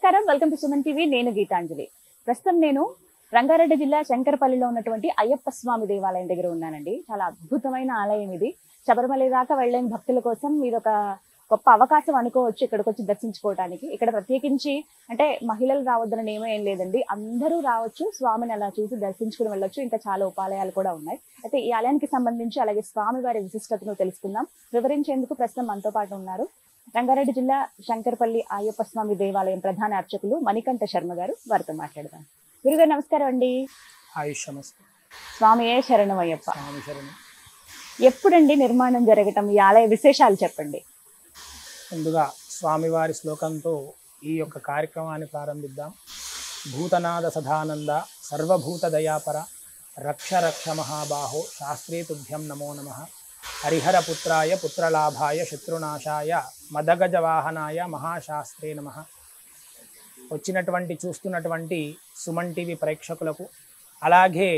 నమస్కారం, welcome to Suman TV. నేను గీతాంజలి. ప్రస్తుతం నేను రంగారెడ్డి జిల్లా శంకరపల్లిలో ఉన్నటువంటి అయ్యప్ప స్వామి దేవాలయం దగ్గర ఉన్నానండి. చాలా అద్భుతమైన ఆలయం ఇది. శబరిమల దాకా వెళ్ళని భక్తుల కోసం ఇది ఒక గొప్ప అవకాశం అనుకోవచ్చు ఇక్కడికి వచ్చి దర్శించుకోవడానికి. ఇక్కడ ప్రత్యేకించి అంటే మహిళలు రావద్దన్న నియమం ఏం లేదండి, అందరూ రావచ్చు, స్వామిని అలా చూసి దర్శించుకుని వెళ్ళొచ్చు. ఇంకా చాలా ఉపాలయాలు కూడా ఉన్నాయి. అయితే ఈ ఆలయానికి సంబంధించి అలాగే స్వామి వారి విశిష్టతను తెలుసుకుందాం. వివరించేందుకు ప్రస్తుతం మనతో పాటు ఉన్నారు రంగారెడ్డి జిల్లా శంకరపల్లి అయ్యప్ప స్వామి దేవాలయం ప్రధాన అర్చకులు మణికంఠ శర్మ గారు. వారితో మాట్లాడదాం. గురుగారు నమస్కారం అండి. స్వామియే శరణం అయ్యప్ప. ఎప్పుడండి నిర్మాణం జరగటం, ఈ ఆలయ విశేషాలు చెప్పండి. ముందుగా స్వామివారి శ్లోకంతో ఈ యొక్క కార్యక్రమాన్ని ప్రారంభిద్దాం. భూతనాద సదానంద సర్వభూత దయాపర రక్ష రక్ష మహాబాహో శాస్త్రీ తుభ్యం నమో నమః. హరిహర పుత్రాయ పుత్రలాభాయ శత్రునాశాయ మదగజ వాహనాయ మహాశాస్త్రే నమః. చూస్తున్నటువంటి సుమన్ టీవీ ప్రేక్షకులకు, అలాగే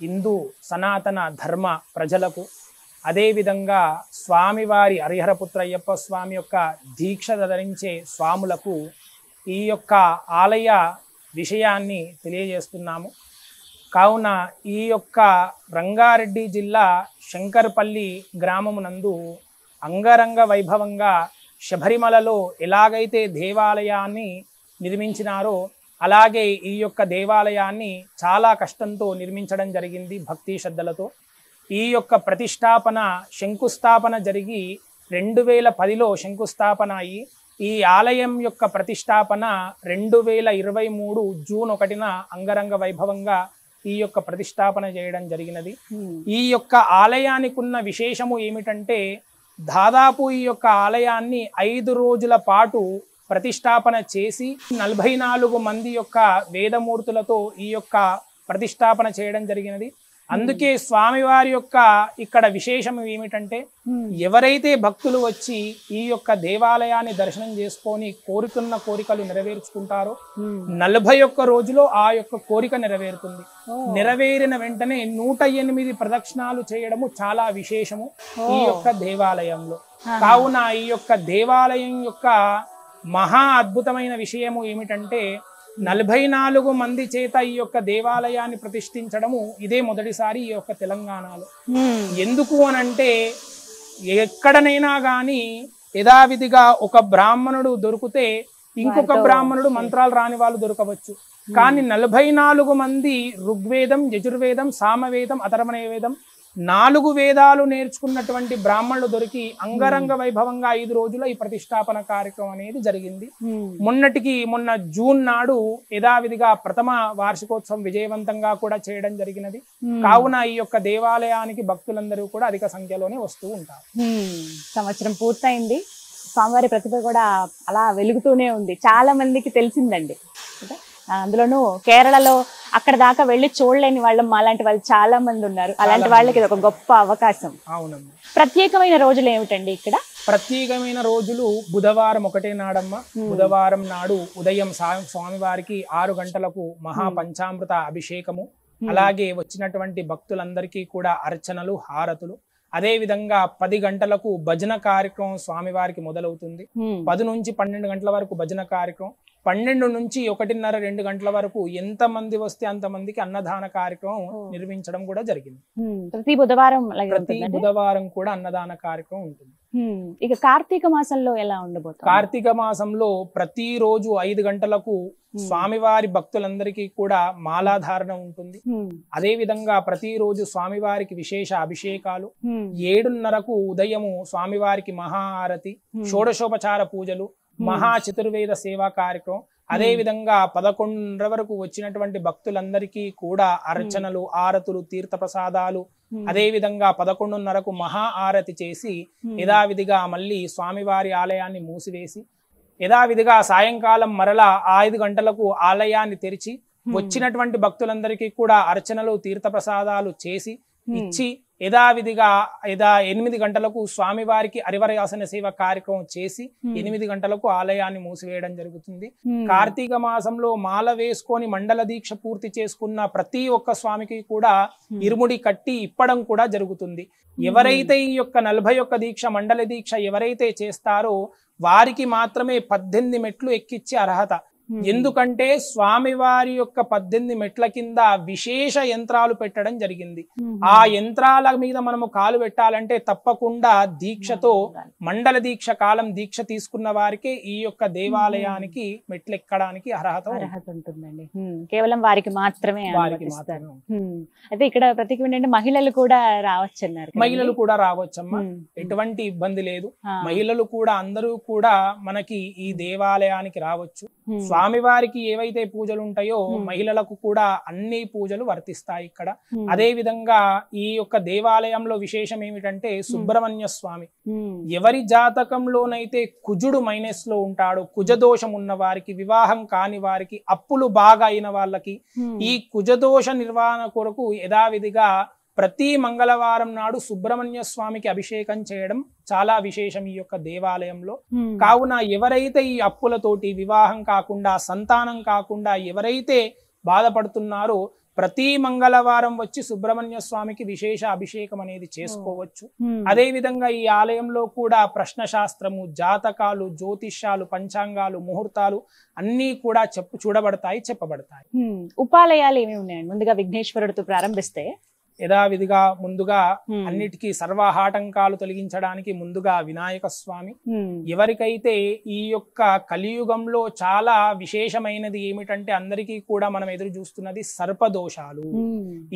హిందూ సనాతన ధర్మ ప్రజలకు, అదేవిధంగా స్వామివారి హరిహరపుత్ర అయ్యప్ప స్వామి యొక్క దీక్ష ధరించే స్వాములకు ఈ యొక్క ఆలయ విషయాన్ని తెలియజేస్తున్నాము. కావున ఈ యొక్క రంగారెడ్డి జిల్లా శంకరపల్లి గ్రామమునందు అంగరంగ వైభవంగా శబరిమలలో ఎలాగైతే దేవాలయాన్ని నిర్మించినారో అలాగే ఈ యొక్క దేవాలయాన్ని చాలా కష్టంతో నిర్మించడం జరిగింది, భక్తి శ్రద్ధలతో. ఈ యొక్క ప్రతిష్టాపన శంకుస్థాపన జరిగి 2010లో శంకుస్థాపన అయ్యి ఈ ఆలయం యొక్క ప్రతిష్టాపన 2023 జూన్ 1న అంగరంగ వైభవంగా ఈ యొక్క ప్రతిష్టాపన చేయడం జరిగినది. ఈ యొక్క ఆలయానికి ఉన్న విశేషము ఏమిటంటే, దాదాపు ఈ యొక్క ఆలయాన్ని 5 రోజుల పాటు ప్రతిష్టాపన చేసి 44 మంది యొక్క వేదమూర్తులతో ఈ యొక్క ప్రతిష్టాపన చేయడం జరిగినది. అందుకే స్వామివారి యొక్క ఇక్కడ విశేషం ఏమిటంటే, ఎవరైతే భక్తులు వచ్చి ఈ యొక్క దేవాలయాన్ని దర్శనం చేసుకొని కోరుకున్న కోరికలు నెరవేర్చుకుంటారో 41 రోజులో ఆ యొక్క కోరిక నెరవేరుతుంది. నెరవేరిన వెంటనే 108 ప్రదక్షిణాలు చేయడము చాలా విశేషము ఈ యొక్క దేవాలయంలో. కావున ఈ యొక్క దేవాలయం యొక్క మహా అద్భుతమైన విషయము ఏమిటంటే, 44 మంది చేత ఈ యొక్క దేవాలయాన్ని ప్రతిష్ఠించడము ఇదే మొదటిసారి ఈ యొక్క తెలంగాణలో. ఎందుకు అనంటే, ఎక్కడనైనా కానీ యథావిధిగా ఒక బ్రాహ్మణుడు దొరికితే ఇంకొక బ్రాహ్మణుడు మంత్రాలు రాని వాళ్ళు దొరకవచ్చు. కానీ 44 మంది ఋగ్వేదం, యజుర్వేదం, సామవేదం, అథర్వణ వేదం 4 వేదాలు నేర్చుకున్నటువంటి బ్రాహ్మణులు దొరికి అంగరంగ వైభవంగా 5 రోజుల ఈ ప్రతిష్టాపన కార్యక్రమం అనేది జరిగింది. మొన్న జూన్ నాడు యథావిధిగా ప్రథమ వార్షికోత్సవం విజయవంతంగా కూడా చేయడం జరిగినది. కావున ఈ యొక్క దేవాలయానికి భక్తులందరూ కూడా అధిక సంఖ్యలోనే వస్తూ ఉంటారు. సంవత్సరం పూర్తయింది, స్వామివారి ప్రతిభ కూడా అలా వెలుగుతూనే ఉంది, చాలా మందికి తెలిసిందండి. అందులోనూ కేరళలో అక్కడ దాకా వెళ్ళి చూడలేని వాళ్ళు అలాంటి వాళ్ళు చాలా మంది ఉన్నారు. అలాంటి వాళ్ళకి ఇది ఒక గొప్ప అవకాశం. అవునమ్మా. ప్రత్యేకమైన రోజులు ఏమిటండి ఇక్కడ? ప్రత్యేకమైన రోజులు బుధవారం ఒకటే నాడమ్మ. బుధవారం నాడు ఉదయం స్వామివారికి 6 గంటలకు మహాపంచామృత అభిషేకము, అలాగే వచ్చినటువంటి భక్తులందరికీ కూడా అర్చనలు, హారతులు. అదే విధంగా 10 గంటలకు భజన కార్యక్రమం స్వామివారికి మొదలవుతుంది. 10 నుంచి 12 గంటల వరకు భజన కార్యక్రమం. 12 నుంచి 1:30, 2 గంటల వరకు ఎంత మంది వస్తే అంతమందికి అన్నదాన కార్యక్రమం నిర్మించడం కూడా జరిగింది. ప్రతి బుధవారం కూడా అన్నదాన కార్యక్రమం ఉంటుంది. ఇక కార్తీక మాసంలో ఎలా ఉండబోతుంది? కార్తీక మాసంలో ప్రతిరోజు 5 గంటలకు స్వామివారి భక్తులందరికీ కూడా మాలాధారణ ఉంటుంది. అదే విధంగా ప్రతిరోజు స్వామివారికి విశేష అభిషేకాలు. 7:30కు ఉదయము స్వామివారికి మహాఆరతి, షోడశోపచార పూజలు, మహా చతుర్వేద సేవా కార్యక్రమం. అదే విధంగా 11:30 వరకు వచ్చినటువంటి భక్తులందరికీ కూడా అర్చనలు, ఆరతులు, తీర్థ ప్రసాదాలు. అదే విధంగా 11:30కు మహా ఆరతి చేసి యథావిధిగా మళ్ళీ స్వామివారి ఆలయాన్ని మూసివేసి యథావిధిగా సాయంకాలం మరలా 5 గంటలకు ఆలయాన్ని తెరిచి వచ్చినటువంటి భక్తులందరికీ కూడా అర్చనలు, తీర్థ ప్రసాదాలు చేసి ఇచ్చి యథావిధిగా 8 గంటలకు స్వామివారికి హరివరాసన సేవ కార్యక్రమం చేసి 8 గంటలకు ఆలయాన్ని మూసివేయడం జరుగుతుంది. కార్తీక మాసంలో మాల వేసుకొని మండల దీక్ష పూర్తి చేసుకున్న ప్రతి ఒక్క స్వామికి కూడా ఇరుముడి కట్టి ఇప్పడం కూడా జరుగుతుంది. ఎవరైతే ఈ యొక్క 41 దీక్ష మండల దీక్ష ఎవరైతే చేస్తారో వారికి మాత్రమే 18 మెట్లు ఎక్కిచ్చే అర్హత. ఎందుకంటే స్వామివారి యొక్క 18 మెట్ల కింద విశేష యంత్రాలు పెట్టడం జరిగింది. ఆ యంత్రాల మీద మనము కాలు పెట్టాలంటే తప్పకుండా దీక్షతో, మండల దీక్ష కాలం దీక్ష తీసుకున్న వారికే ఈ యొక్క దేవాలయానికి మెట్లు ఎక్కడానికి అర్హత ఉంటుందండి. కేవలం వారికి మాత్రమే అనుమతిస్తారు. అయితే ఇక్కడ ప్రత్యేకం ఏంటంటే మహిళలు కూడా రావచ్చు అన్నారు. మహిళలు కూడా రావచ్చమ్మా, ఎటువంటి ఇబ్బంది లేదు. మహిళలు కూడా అందరూ కూడా మనకి ఈ దేవాలయానికి రావచ్చు. స్వామివారికి ఏవైతే పూజలు ఉంటాయో మహిళలకు కూడా అన్ని పూజలు వర్తిస్తాయి ఇక్కడ. అదే విధంగా ఈ యొక్క దేవాలయంలో విశేషం ఏమిటంటే సుబ్రహ్మణ్య స్వామి, ఎవరి జాతకంలోనైతే కుజుడు మైనస్ లో ఉంటాడో, కుజదోషం ఉన్న వారికి, వివాహం కాని వారికి, అప్పులు బాగా అయిన వాళ్ళకి ఈ కుజదోష నిర్వహణ కొరకు యథావిధిగా ప్రతి మంగళవారం నాడు సుబ్రహ్మణ్య స్వామికి అభిషేకం చేయడం చాలా విశేషం ఈ యొక్క దేవాలయంలో. కావున ఎవరైతే ఈ అప్పులతోటి, వివాహం కాకుండా, సంతానం కాకుండా ఎవరైతే బాధపడుతున్నారో ప్రతి మంగళవారం వచ్చి సుబ్రహ్మణ్య స్వామికి విశేష అభిషేకం అనేది చేసుకోవచ్చు. అదే విధంగా ఈ ఆలయంలో కూడా ప్రశ్నశాస్త్రము, జాతకాలు, జ్యోతిష్యాలు, పంచాంగాలు, ముహూర్తాలు అన్నీ కూడా చూడబడతాయి, చెప్పబడతాయి. ఉపాలయాలు ఏమి ఉన్నాయండి? ముందుగా విఘ్నేశ్వరుడితో ప్రారంభిస్తే యథావిధిగా ముందుగా అన్నిటికీ సర్వాహాటంకాలు తొలగించడానికి ముందుగా వినాయక స్వామి. ఎవరికైతే ఈ యొక్క కలియుగంలో చాలా విశేషమైనది ఏమిటంటే అందరికీ కూడా మనం ఎదురు చూస్తున్నది సర్పదోషాలు.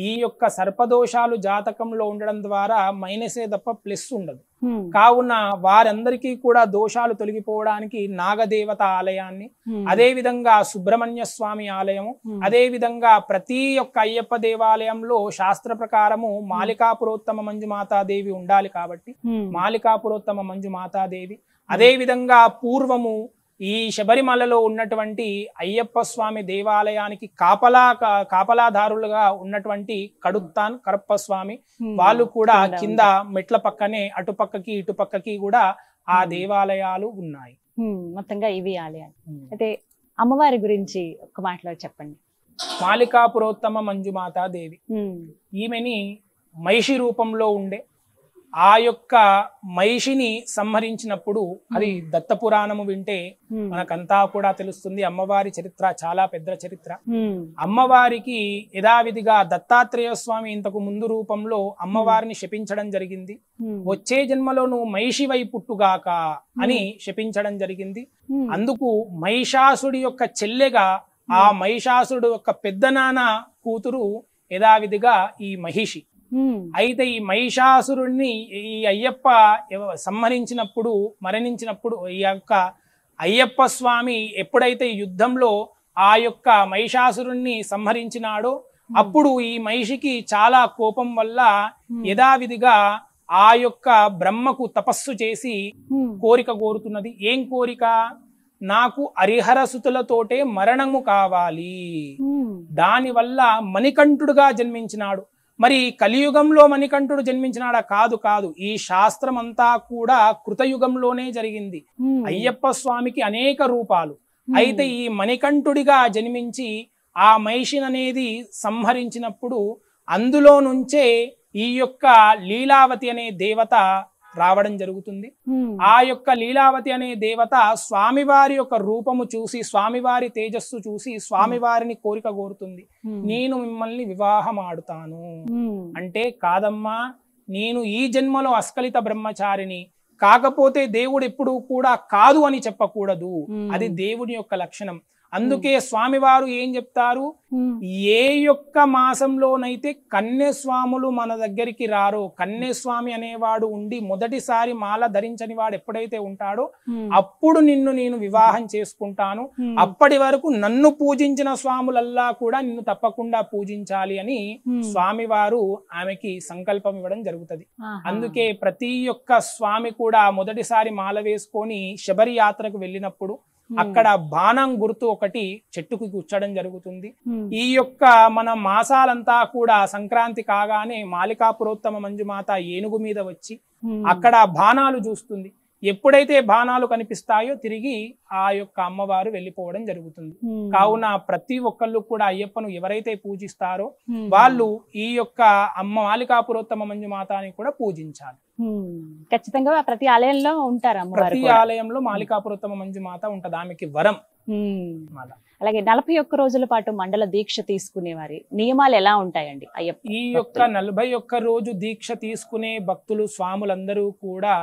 ఈ యొక్క సర్పదోషాలు జాతకంలో ఉండడం ద్వారా మైనసే తప్ప ప్లస్ ఉండదు. కావున వారందరికీ కూడా దోషాలు తొలగిపోవడానికి నాగదేవత ఆలయాన్ని, అదే విధంగా సుబ్రహ్మణ్య స్వామి ఆలయము, అదే విధంగా ప్రతి ఒక్క అయ్యప్ప దేవాలయంలో శాస్త్ర ప్రకారము మాలికాపురోత్తమ మంజుమాతాదేవి ఉండాలి కాబట్టి మాలికాపురోత్తమ మంజుమాతాదేవి. అదే విధంగా పూర్వము ఈ శబరిమలలో ఉన్నటువంటి అయ్యప్ప స్వామి దేవాలయానికి కాపలాదారులుగా ఉన్నటువంటి కడుత్తాన్ కరప్ప స్వామి, వాళ్ళు కూడా కింద మెట్ల పక్కనే అటుపక్కకి ఇటుపక్కకి కూడా ఆ దేవాలయాలు ఉన్నాయి. మొత్తంగా ఇవి ఆలయాలు. అయితే అమ్మవారి గురించి ఒక మాటలో చెప్పండి. మాలికాపురోత్తమ మంజుమాతాదేవి, ఈమెని మహిషి రూపంలో ఉండే ఆ యొక్క మహిషిని సంహరించినప్పుడు, అది దత్తపురాణము వింటే మనకంతా కూడా తెలుస్తుంది. అమ్మవారి చరిత్ర చాలా పెద్ద చరిత్ర. అమ్మవారికి యథావిధిగా దత్తాత్రేయ స్వామి ఇంతకు ముందు రూపంలో అమ్మవారిని శపించడం జరిగింది. వచ్చే జన్మలో నువ్వు మహిషివై పుట్టుగాక అని శపించడం జరిగింది. అందుకు మహిషాసుడి యొక్క చెల్లెగా ఆ మహిషాసుడు యొక్క పెద్దనాన్న కూతురు యథావిధిగా ఈ మహిషి. అయితే ఈ మహిషాసురుణ్ణి ఈ అయ్యప్ప సంహరించినప్పుడు, మరణించినప్పుడు ఈ యొక్క అయ్యప్ప స్వామి ఎప్పుడైతే యుద్ధంలో ఆ యొక్క మహిషాసురుణ్ణి సంహరించినాడో అప్పుడు ఈ మహిషికి చాలా కోపం వల్ల యథావిధిగా ఆ యొక్క బ్రహ్మకు తపస్సు చేసి కోరిక కోరుతున్నది. ఏం కోరిక? నాకు హరిహరసుతులతోటే మరణము కావాలి, దానివల్ల మణికంఠుడుగా జన్మించినాడు. మరి కలియుగంలో మణికంఠుడు జన్మించినాడా? కాదు. ఈ శాస్త్రం అంతా కూడా కృతయుగంలోనే జరిగింది. అయ్యప్ప స్వామికి అనేక రూపాలు. అయితే ఈ మణికంఠుడిగా జన్మించి ఆ మహిషిని అనేది సంహరించినప్పుడు అందులో నుంచే ఈ యొక్క లీలావతి అనే దేవత రావడం జరుగుతుంది. ఆ యొక్క లీలావతి అనే దేవత స్వామివారి యొక్క రూపము చూసి, స్వామివారి తేజస్సు చూసి స్వామివారిని కోరిక కోరుతుంది. నేను మిమ్మల్ని వివాహం ఆడుతాను అంటే, కాదమ్మా, నేను ఈ జన్మలో అస్కలిత బ్రహ్మచారిని, కాకపోతే దేవుడు ఎప్పుడు కూడా కాదు అని చెప్పకూడదు. అది దేవుని యొక్క లక్షణం. అందుకే స్వామివారు ఏం చెప్తారు? ఏ యొక్క మాసంలోనైతే కన్యస్వాములు మన దగ్గరికి రారో, కన్యస్వామి అనేవాడు ఉండి మొదటిసారి మాల ధరించని వాడు ఎప్పుడైతే ఉంటాడో అప్పుడు నిన్ను నేను వివాహం చేసుకుంటాను. అప్పటి వరకు నన్ను పూజించిన స్వాములల్లా కూడా నిన్ను తప్పకుండా పూజించాలి అని స్వామివారు ఆమెకి సంకల్పం ఇవ్వడం జరుగుతుంది. అందుకే ప్రతి ఒక్క స్వామి కూడా మొదటిసారి మాల వేసుకొని శబరి యాత్రకు వెళ్ళినప్పుడు అక్కడ బాణం గుర్తు ఒకటి చెట్టుకు గుచ్చడం జరుగుతుంది. ఈ యొక్క మన మాసాలంతా కూడా సంక్రాంతి కాగానే మాలికాపురోత్తమ మంజుమాత ఏనుగు మీద వచ్చి అక్కడ బాణాలు చూస్తుంది. ఎప్పుడైతే బాణాలు కనిపిస్తాయో తిరిగి ఆ యొక్క అమ్మవారు వెళ్ళిపోవడం జరుగుతుంది. కావున ప్రతి ఒక్కళ్ళు కూడా అయ్యప్పను ఎవరైతే పూజిస్తారో వాళ్ళు ఈ యొక్క అమ్మ మాలికాపురోత్తమ మంజుమాతని కూడా పూజించాలి. ఖచ్చితంగా ప్రతి ఆలయంలో ఉంటారు. ప్రతి ఆలయంలో మాలికాపురోత్తమ మంజుమాత ఉంటది. ఆమెకి వరం. అలాగే 41 రోజుల పాటు మండల దీక్ష తీసుకునే వారి నియమాలు ఎలా ఉంటాయండి అయ్యప్ప ఈ యొక్క 41 రోజు దీక్ష తీసుకునే భక్తులు స్వాములందరూ కూడా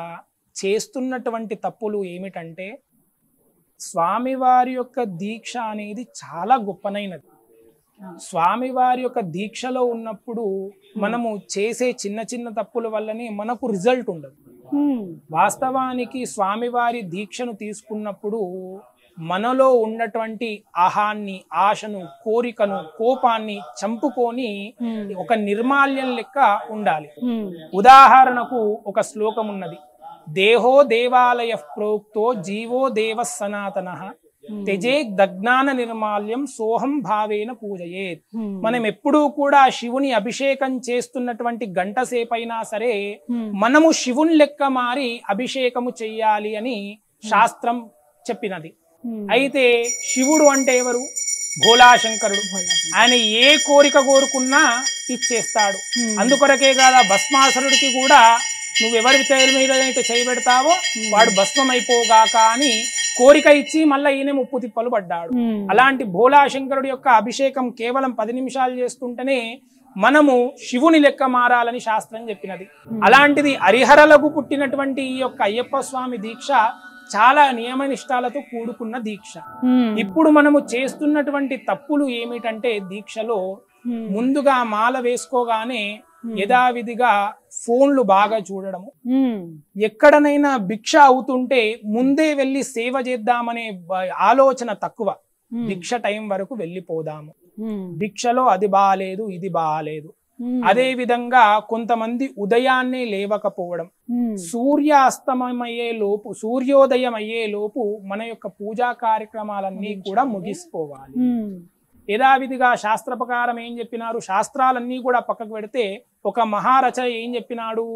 చేస్తున్నటువంటి తప్పులు ఏమిటంటే, స్వామివారి యొక్క దీక్ష అనేది చాలా గొప్పనైనది. స్వామివారి యొక్క దీక్షలో ఉన్నప్పుడు మనము చేసే చిన్న చిన్న తప్పుల వల్లనే మనకు రిజల్ట్ ఉండదు. వాస్తవానికి స్వామివారి దీక్షను తీసుకున్నప్పుడు మనలో ఉన్నటువంటి ఆహాన్ని, ఆశను, కోరికను, కోపాన్ని చంపుకొని ఒక నిర్మాల్యం లెక్క ఉండాలి. ఉదాహరణకు ఒక శ్లోకం ఉన్నది, దేహో దేవాలయ ప్రోక్తో జీవో దేవ సనాతనః తెజే దగ్నాన నిర్మాల్యం సోహం భావేన పూజయేత్. మనం ఎప్పుడూ కూడా శివుని అభిషేకం చేస్తున్నటువంటి గంట సేపైనా సరే మనము శివుని లెక్క మారి అభిషేకము చెయ్యాలి అని శాస్త్రం చెప్పినది. అయితే శివుడు అంటే ఎవరు? భోలాశంకరుడు. ఆయన ఏ కోరిక కోరుకున్నా ఇచ్చేస్తాడు. అందుకొరకే కదా భస్మాసురుడికి కూడా నువ్వెవరి పేరు మీద అయితే చేయబెడతావో వాడు భస్మం అయిపోగాక అని కోరిక ఇచ్చి మళ్ళీ ఈయన 30 తిప్పలు పడ్డాడు. అలాంటి భోలాశంకరుడి యొక్క అభిషేకం కేవలం 10 నిమిషాలు చేస్తుంటేనే మనము శివుని లెక్క మారాలని శాస్త్రం చెప్పినది. అలాంటిది హరిహరలకు పుట్టినటువంటి ఈ యొక్క అయ్యప్ప స్వామి దీక్ష చాలా నియమనిష్టాలతో కూడుకున్న దీక్ష. ఇప్పుడు మనము చేస్తున్నటువంటి తప్పులు ఏమిటంటే, దీక్షలో ముందుగా మాల వేసుకోగానే యథావిధిగా ఫోన్లు బాగా చూడడము, ఎక్కడనైనా భిక్ష అవుతుంటే ముందే వెళ్ళి సేవ చేద్దామనే ఆలోచన తక్కువ. భిక్ష టైం వరకు వెళ్ళిపోదాము, భిక్షలో అది బాగాలేదు ఇది బాగాలేదు. అదే విధంగా కొంతమంది ఉదయాన్నే లేవకపోవడం, సూర్యోదయం అయ్యే లోపు మన యొక్క పూజా కార్యక్రమాలన్నీ కూడా ముగిసిపోవాలి. యథావిధిగా శాస్త్ర ప్రకారం ఏం చెప్పినారు, శాస్త్రాలన్నీ కూడా పక్కకు పెడితే ఒక మహారచ ఏం చెప్పినాడు,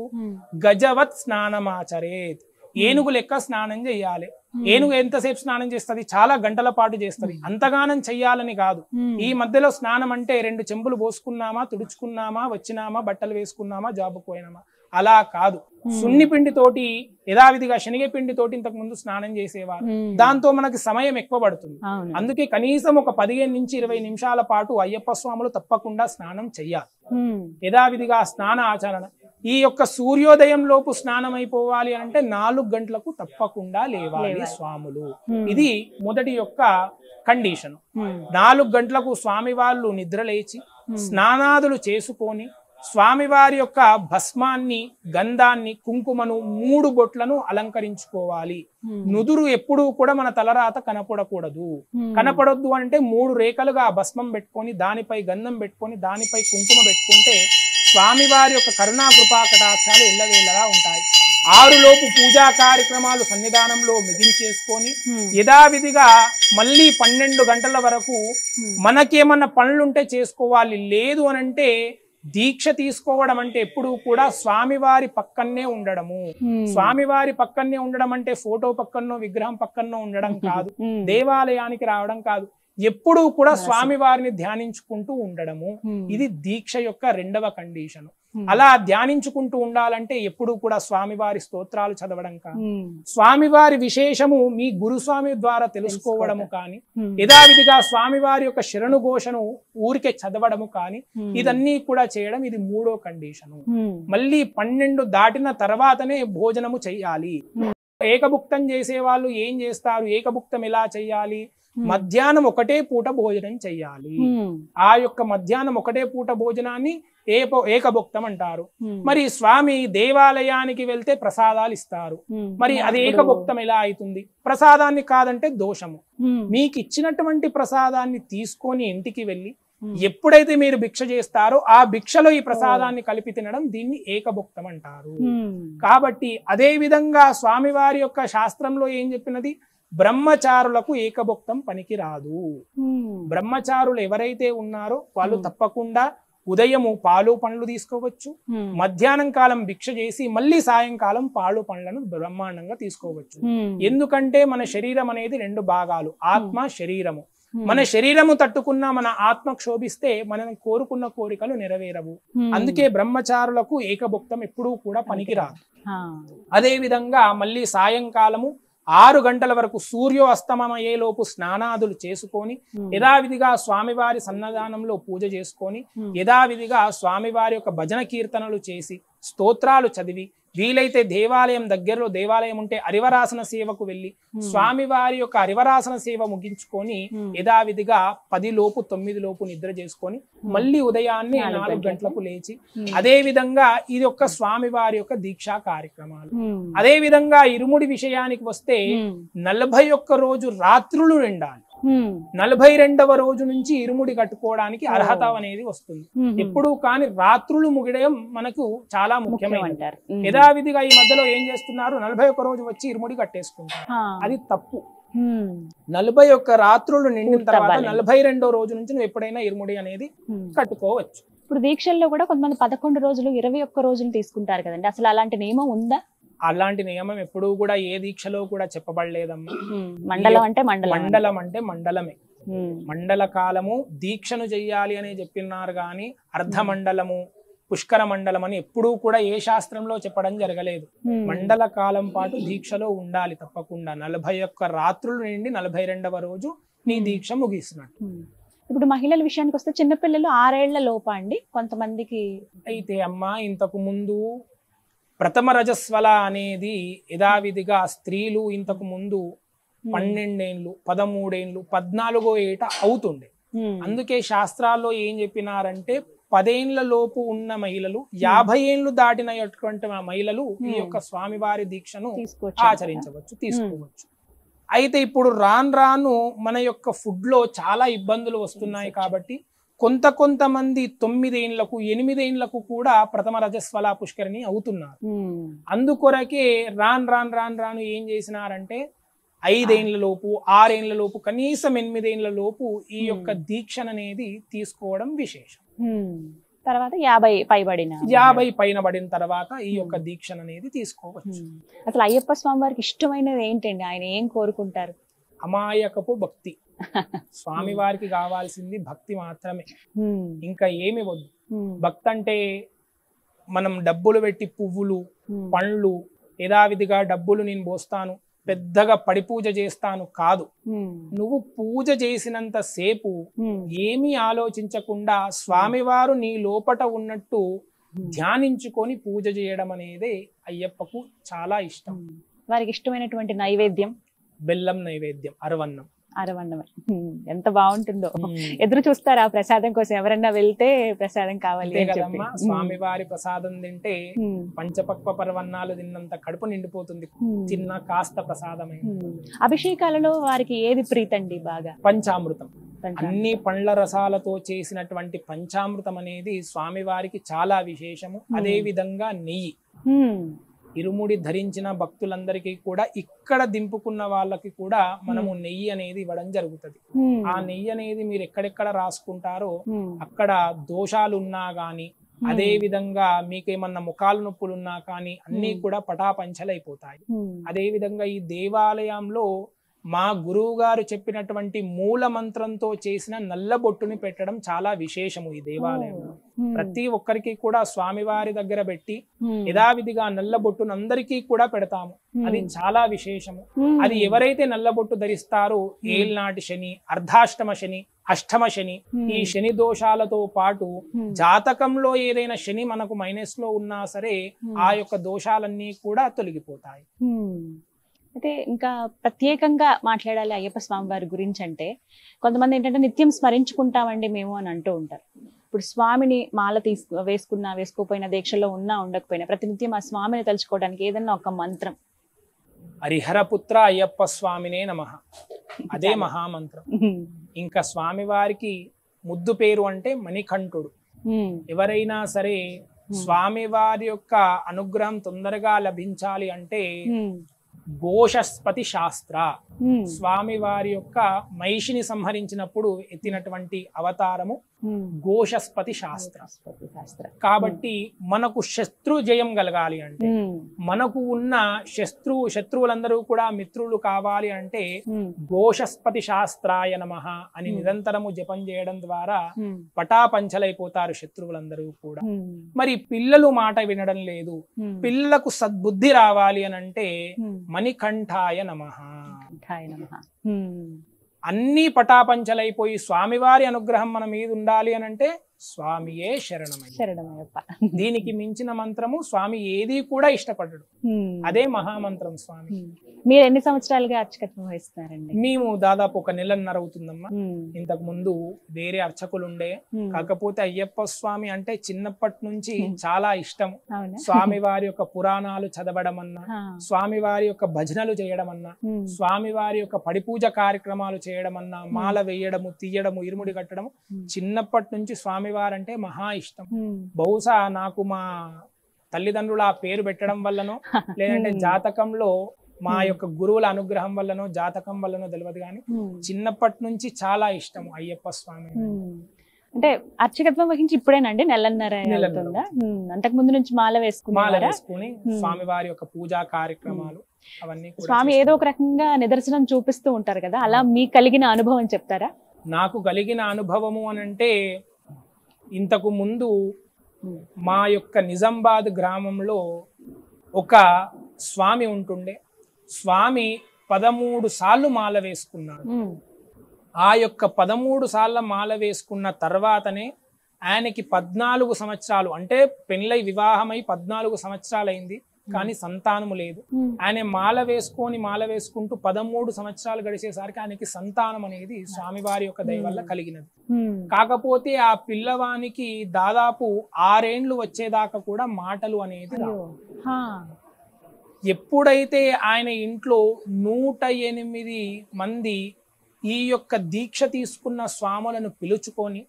గజవత్ స్నానమాచరేత్, ఏనుగు లెక్క స్నానం చెయ్యాలి. ఏనుగు ఎంతసేపు స్నానం చేస్తుంది? చాలా గంటల పాటు చేస్తుంది. అంతగానం చెయ్యాలని కాదు. ఈ మధ్యలో స్నానం అంటే 2 చెంబులు పోసుకున్నామా, తుడుచుకున్నామా, వచ్చినామా, బట్టలు వేసుకున్నామా, జాబుకు పోయినామా, అలా కాదు. సున్ని పిండితోటి యథావిధిగా శనగపిండితోటి ఇంతకు ముందు స్నానం చేసేవారు. దాంతో మనకి సమయం ఎక్కువ పడుతుంది. అందుకే కనీసం ఒక 15 నుంచి 20 నిమిషాల పాటు అయ్యప్ప స్వాములు తప్పకుండా స్నానం చెయ్యాలి. యథావిధిగా స్నాన ఆచరణ. ఈ యొక్క సూర్యోదయం లోపు స్నానం అయిపోవాలి అంటే 4 గంటలకు తప్పకుండా లేవాలి స్వాములు. ఇది మొదటి యొక్క కండిషన్. 4 గంటలకు స్వామి వాళ్ళు నిద్ర లేచి స్నానాదులు చేసుకొని స్వామివారి యొక్క భస్మాన్ని, గంధాన్ని, కుంకుమను 3 బొట్లను అలంకరించుకోవాలి. నుదురు ఎప్పుడూ కూడా మన తలరాత కనపడకూడదు. కనపడొద్దు అంటే 3 రేఖలుగా భస్మం పెట్టుకొని దానిపై గంధం పెట్టుకొని దానిపై కుంకుమ పెట్టుకుంటే స్వామివారి యొక్క కరుణా కృపా కటాక్షాలు ఎల్లవేళలా ఉంటాయి. 6 లోపు పూజా కార్యక్రమాలు సన్నిధానంలో ముగించేసుకొని యథావిధిగా మళ్ళీ 12 గంటల వరకు మనకేమన్నా పనులుంటే చేసుకోవాలి. లేదు అనంటే దీక్ష తీసుకోవడం అంటే ఎప్పుడు కూడా స్వామివారి పక్కనే ఉండడము. స్వామివారి పక్కనే ఉండడం అంటే ఫోటో పక్కనో విగ్రహం పక్కనో ఉండడం కాదు, దేవాలయానికి రావడం కాదు, ఎప్పుడూ కూడా స్వామివారిని ధ్యానించుకుంటూ ఉండడము. ఇది దీక్ష యొక్క 2వ కండిషన్. అలా ధ్యానించుకుంటూ ఉండాలంటే ఎప్పుడు కూడా స్వామివారి స్తోత్రాలు చదవడం కానీ, స్వామివారి విశేషము మీ గురుస్వామి ద్వారా తెలుసుకోవడము కానీ, యథావిధిగా స్వామివారి యొక్క శరణు ఘోషను ఊరికే చదవడము కానీ, ఇదన్నీ కూడా చేయడం. ఇది 3వ కండిషను. మళ్ళీ 12 దాటిన తర్వాతనే భోజనము చెయ్యాలి. ఏకభుక్తం చేసే వాళ్ళు ఏం చేస్తారు, ఏకభుక్తం ఎలా చెయ్యాలి, మధ్యాహ్నం ఒకటే పూట భోజనం చెయ్యాలి. ఆ యొక్క మధ్యాహ్నం ఒకటే పూట భోజనాన్ని ఏకభుక్తం అంటారు. మరి స్వామి దేవాలయానికి వెళ్తే ప్రసాదాలు ఇస్తారు. మరి అది ఏకభుక్తం ఎలా అవుతుంది? ప్రసాదాన్ని కాదంటే దోషము. మీకు ఇచ్చినటువంటి ప్రసాదాన్ని తీసుకొని ఇంటికి వెళ్ళి ఎప్పుడైతే మీరు భిక్ష చేస్తారో ఆ భిక్షలో ఈ ప్రసాదాన్ని కలిపి తినడం, దీన్ని ఏకభుక్తం అంటారు. కాబట్టి అదే విధంగా స్వామివారి యొక్క శాస్త్రంలో ఏం చెప్పినది, బ్రహ్మచారులకు ఏకభుక్తం పనికి రాదు. బ్రహ్మచారులు ఎవరైతే ఉన్నారో వాళ్ళు తప్పకుండా ఉదయము పాలు పండ్లు తీసుకోవచ్చు, మధ్యాహ్నం కాలం భిక్ష చేసి మళ్ళీ సాయంకాలం పాలు పండ్లను బ్రహ్మాండంగా తీసుకోవచ్చు. ఎందుకంటే మన శరీరం అనేది 2 భాగాలు, ఆత్మ శరీరము. మన శరీరము తట్టుకున్న మన ఆత్మ క్షోభిస్తే మనం కోరుకున్న కోరికలు నెరవేరవు. అందుకే బ్రహ్మచారులకు ఏకభుక్తం ఎప్పుడూ కూడా పనికిరాదు. అదే విధంగా మళ్ళీ సాయంకాలము 6 గంటల వరకు సూర్యోస్తమమయ్యేలోపు స్నానాదులు చేసుకొని యథావిధిగా స్వామివారి సన్నదానంలో పూజ చేసుకొని యథావిధిగా స్వామివారి యొక్క భజన కీర్తనలు చేసి స్తోత్రాలు చదివి వీలైతే దేవాలయం దగ్గరలో దేవాలయం ఉంటే అరివరాసన సేవకు వెళ్ళి స్వామివారి యొక్క అరివరాసన సేవ ముగించుకొని యథావిధిగా 10 లోపు 9 లోపు నిద్ర చేసుకొని మళ్ళీ ఉదయాన్నే 4 గంటలకు లేచి అదే విధంగా ఇది ఒక స్వామివారి యొక్క దీక్షా కార్యక్రమాలు. అదే విధంగా ఇరుముడి విషయానికి వస్తే 41 రోజు రాత్రులు నిండాలి. 42వ రోజు నుంచి ఇరుముడి కట్టుకోవడానికి అర్హత అనేది వస్తుంది. ఎప్పుడు కానీ రాత్రులు ముగియడం మనకు చాలా ముఖ్యమైనది. యథావిధిగా ఈ మధ్యలో ఏం చేస్తున్నారు, 41 రోజు వచ్చి ఇరుముడి కట్టేసుకుంటారు. అది తప్పు. 41 రాత్రులు నిండిన తర్వాత 42వ రోజు నుంచి నువ్వు ఎప్పుడైనా ఇరుముడి అనేది కట్టుకోవచ్చు. ఇప్పుడు దీక్షల్లో కూడా కొంతమంది 11 రోజులు 21 రోజులు తీసుకుంటారు కదండి, అసలు అలాంటి నియమం ఉందా? అలాంటి నియమం ఎప్పుడూ కూడా ఏ దీక్షలో కూడా చెప్పబడలేదమ్మా. మండలం అంటే మండలం అంటే మండలమే. మండల కాలము దీక్షను చెయ్యాలి అని చెప్పినారు కానీ అర్ధమండలము పుష్కర మండలం అని ఎప్పుడూ కూడా ఏ శాస్త్రంలో చెప్పడం జరగలేదు. మండల కాలం పాటు దీక్షలో ఉండాలి తప్పకుండా. 41 రాత్రులు నిండి 42వ రోజు నీ దీక్ష ముగిస్తున్నట్టు. ఇప్పుడు మహిళల విషయానికి వస్తే చిన్నపిల్లలు 6 ఏళ్ల లోపా అండి కొంతమందికి. అయితే అమ్మా ఇంతకు ముందు ప్రథమ రజస్వల అనేది యథావిధిగా స్త్రీలు ఇంతకు ముందు 12 ఏళ్ళు 13 ఏళ్ళు 14వ ఏట అవుతుండే. అందుకే శాస్త్రాల్లో ఏం చెప్పినారంటే 10 ఏళ్ల లోపు ఉన్న మహిళలు 50 ఏళ్ళు దాటినటువంటి మహిళలు ఈ యొక్క స్వామివారి దీక్షను ఆచరించవచ్చు, తీసుకోవచ్చు. అయితే ఇప్పుడు రాను మన యొక్క ఫుడ్ లో చాలా ఇబ్బందులు వస్తున్నాయి కాబట్టి కొంతమంది 9 ఏళ్లకు 8 ఏళ్లకు కూడా ప్రథమ రజస్వల పుష్కరిణి అవుతున్నారు. అందుకొరకే రాను ఏం చేసినారంటే 5 ఏళ్ల లోపు 6 ఏళ్ల లోపు కనీసం 8 ఏళ్ల లోపు ఈ యొక్క దీక్షను అనేది తీసుకోవడం విశేషం. తర్వాత 50 పైన పడిన తర్వాత ఈ యొక్క దీక్షను అనేది తీసుకోవచ్చు. అసలు అయ్యప్ప స్వామి వారికి ఇష్టమైనది ఏంటండి? ఆయన ఏం కోరుకుంటారు? అమాయకపు భక్తి. స్వామి వారికి కావాల్సింది భక్తి మాత్రమే, ఇంకా ఏమి వద్దు. భక్తి అంటే మనం డబ్బులు పెట్టి పువ్వులు పండ్లు యథావిధిగా డబ్బులు నేను పోస్తాను పెద్దగా పడి పూజ చేస్తాను కాదు. నువ్వు పూజ చేసినంత సేపు ఏమీ ఆలోచించకుండా స్వామివారు నీ లోపట ఉన్నట్టు ధ్యానించుకొని పూజ చేయడం అనేది అయ్యప్పకు చాలా ఇష్టం. వారికి ఇష్టమైనటువంటి నైవేద్యం బెల్లం నైవేద్యం, అరవన్నం. ఎంత బాగుంటుందో. ఎదురు చూస్తారా ప్రసాదం కోసం? ఎవరన్నా వెళ్తే ప్రసాదం కావాలి కదమ్మా. స్వామివారి ప్రసాదం తింటే పంచపక్వ పరవన్నాలు తిన్నంత కడుపు నిండిపోతుంది, చిన్న కాస్త ప్రసాదమే. అభిషేకాలలో వారికి ఏది ప్రీతండి బాగా? పంచామృతం. అన్ని పండ్ల రసాలతో చేసినటువంటి పంచామృతం అనేది స్వామివారికి చాలా విశేషము. అదే విధంగా నెయ్యి. ఇరుముడి ధరించిన భక్తులందరికీ కూడా ఇక్కడ దింపుకున్న వాళ్ళకి కూడా మనము నెయ్యి అనేది ఇవ్వడం జరుగుతుంది. ఆ నెయ్యి అనేది మీరు ఎక్కడెక్కడ రాసుకుంటారో అక్కడ దోషాలు ఉన్నా గాని అదే విధంగా మీకేమన్నా ముఖాలు నొప్పులు ఉన్నా కానీ అన్ని కూడా పటాపంచలైపోతాయి. అదే విధంగా ఈ దేవాలయంలో మా గురువు గారు చెప్పినటువంటి మూల మంత్రంతో చేసిన నల్ల బొట్టుని పెట్టడం చాలా విశేషము. ఈ దేవాలయంలో ప్రతి ఒక్కరికి కూడా స్వామివారి దగ్గర పెట్టి యథావిధిగా నల్ల బొట్టును అందరికీ కూడా పెడతాము. అది చాలా విశేషము. అది ఎవరైతే నల్ల బొట్టు ధరిస్తారో ఏల్నాటి శని, అర్ధాష్టమ శని, అష్టమ శని, ఈ శని దోషాలతో పాటు జాతకంలో ఏదైనా శని మనకు మైనస్ లో ఉన్నా సరే ఆ యొక్క దోషాలన్నీ కూడా తొలగిపోతాయి. అయితే ఇంకా ప్రత్యేకంగా మాట్లాడాలి అయ్యప్ప స్వామి వారి గురించి అంటే కొంతమంది ఏంటంటే నిత్యం స్మరించుకుంటామండి మేము అని అంటూ ఉంటారు. ఇప్పుడు స్వామిని మాల వేసుకున్నా వేసుకోపోయినా దీక్షలో ఉన్నా ఉండకపోయినా ప్రతినిత్యం ఆ స్వామిని తలుచుకోవడానికి ఏదన్నా ఒక మంత్రం. హరిహరపుత్ర అయ్యప్ప స్వామినే నమః, అదే మహామంత్రం. ఇంకా స్వామి వారికి ముద్దు పేరు అంటే మణికంఠుడు. ఎవరైనా సరే స్వామి వారి యొక్క అనుగ్రహం తొందరగా లభించాలి అంటే ఘోషస్పతి శాస్త్ర, స్వామి వారి యొక్క మహిషిని సంహరించినప్పుడు ఎత్తినటువంటి అవతారము ఘోషస్పతి శాస్త్రం. కాబట్టి మనకు శత్రు జయం కలగాలి అంటే, మనకు ఉన్న శత్రువులందరూ కూడా మిత్రులు కావాలి అంటే ఘోషస్పతి శాస్త్రాయ నమః అని నిరంతరము జపం చేయడం ద్వారా పటాపంచలైపోతారు శత్రువులందరూ కూడా. మరి పిల్లలు మాట వినడం లేదు, పిల్లలకు సద్బుద్ధి రావాలి అని అంటే మణికంఠాయ నమః. అన్ని పటాపంచలైపోయి స్వామివారి అనుగ్రహం మన మీద ఉండాలి అని అంటే స్వామియే శరణమయ్యప్ప. దీనికి మించిన మంత్రము స్వామి ఏది కూడా ఇష్టపడడు. అదే మహామంత్రం స్వామి. మీరు ఎన్ని సంవత్సరాలుగా అర్చకత్వం వహిస్తున్నారండి? మేము దాదాపు 1 నెలన్నర అవుతుందమ్మా. ఇంతకు ముందు వేరే అర్చకులు ఉండే, కాకపోతే అయ్యప్ప స్వామి అంటే చిన్నప్పటి నుంచి చాలా ఇష్టం. స్వామి వారి యొక్క పురాణాలు చదవడం అన్నా, స్వామి వారి యొక్క భజనలు చేయడం అన్నా, స్వామి వారి యొక్క పడిపూజ కార్యక్రమాలు చేయడం అన్నా, మాల వేయడము, తీయడము, ఇరుముడి కట్టడము చిన్నప్పటి నుంచి స్వామి వారంటే మహా ఇష్టం. బహుశా నాకు మా తల్లిదండ్రులు ఆ పేరు పెట్టడం వల్లనో లేదంటే జాతకంలో మా యొక్క గురువుల అనుగ్రహం వల్లనో జాతకం వల్లనో తెలియదు కానీ చిన్నప్పటి నుంచి చాలా ఇష్టం అయ్యప్ప స్వామి. అంటే అర్చకత్వం వహించి ఇప్పుడేనండి నెలన్నర అవుతుందా? అంతకు ముందు నుంచి మాల వేసుకుని స్వామి వారి యొక్క పూజా కార్యక్రమాలు అవన్నీ స్వామి ఏదో ఒక రకంగా నిదర్శనం చూపిస్తూ ఉంటారు కదా, అలా మీకు కలిగిన అనుభవం చెప్తారా? నాకు కలిగిన అనుభవము అని అంటే, ఇంతకు ముందు మా యొక్క నిజామాబాద్ గ్రామంలో ఒక స్వామి ఉంటుండే. స్వామి 13 సార్లు మాల వేసుకున్నారు. ఆ యొక్క 13 సార్ల మాల వేసుకున్న తర్వాతనే ఆయనకి 14 సంవత్సరాలు, అంటే పెళ్ళై వివాహమై 14 సంవత్సరాలు అయింది, కానీ సంతానము లేదు. ఆయన మాల వేసుకుంటూ 13 సంవత్సరాలు గడిచేసరికి ఆయనకి సంతానం అనేది స్వామివారి యొక్క దయ వల్ల కలిగినది. కాకపోతే ఆ పిల్లవానికి దాదాపు 6 ఏండ్లు వచ్చేదాకా కూడా మాటలు అనేది రావు. ఎప్పుడైతే ఆయన ఇంట్లో 108 మంది ఈ యొక్క దీక్ష తీసుకున్న స్వాములను పిలుచుకొని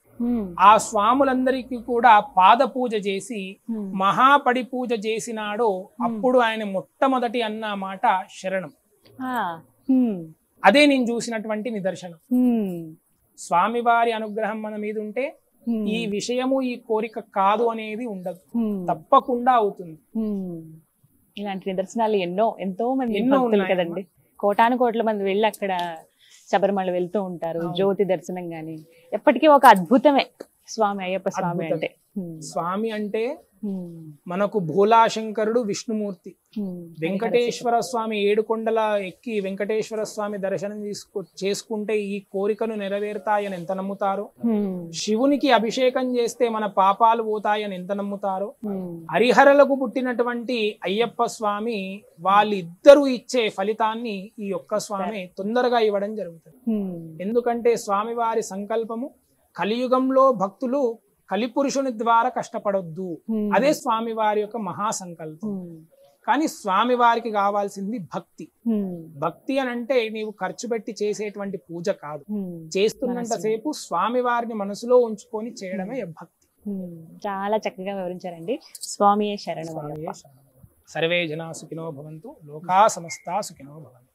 ఆ స్వాములందరికీ కూడా పాద పూజ చేసి మహాపడి పూజ చేసినాడో అప్పుడు ఆయన మొట్టమొదటి అన్న మాట శరణం. అదే నేను చూసినటువంటి నిదర్శనం. స్వామివారి అనుగ్రహం మన మీద ఉంటే ఈ విషయము, ఈ కోరిక కాదు అనేది ఉండదు, తప్పకుండా అవుతుంది. ఇలాంటి నిదర్శనాలు ఎంతో మంది కదండి, కోటాను కోట్ల మంది వెళ్ళి అక్కడ శబరిమల వెళ్తూ ఉంటారు. జ్యోతి దర్శనం గాని ఎప్పటికీ ఒక అద్భుతమే స్వామి అయ్యప్ప స్వామి అంటే. స్వామి అంటే మనకు భోలాశంకరుడు విష్ణుమూర్తి. వెంకటేశ్వర స్వామి 7 కొండల ఎక్కి వెంకటేశ్వర స్వామి దర్శనం చేసుకుంటే ఈ కోరికను నెరవేరుతాయని ఎంత నమ్ముతారో, శివునికి అభిషేకం చేస్తే మన పాపాలు పోతాయని ఎంత నమ్ముతారో, హరిహరలకు పుట్టినటువంటి అయ్యప్ప స్వామి వాళ్ళిద్దరూ ఇచ్చే ఫలితాన్ని ఈ ఒక్క స్వామి తొందరగా ఇవ్వడం జరుగుతుంది. ఎందుకంటే స్వామివారి సంకల్పము కలియుగంలో భక్తులు కలిపురుషుని ద్వారా కష్టపడొద్దు, అదే స్వామి వారి యొక్క మహాసంకల్పం. కానీ స్వామి వారికి కావాల్సింది భక్తి. భక్తి అని అంటే నీవు ఖర్చు పెట్టి చేసేటువంటి పూజ కాదు, చేస్తున్నంత సేపు స్వామి వారిని మనసులో ఉంచుకొని చేయడమే భక్తి. చాలా చక్కగా వివరించారండి. స్వామియే శరణం. సర్వే జనా సుఖినో భవంతు, లోకా సమస్తా సుఖినో భవంతు.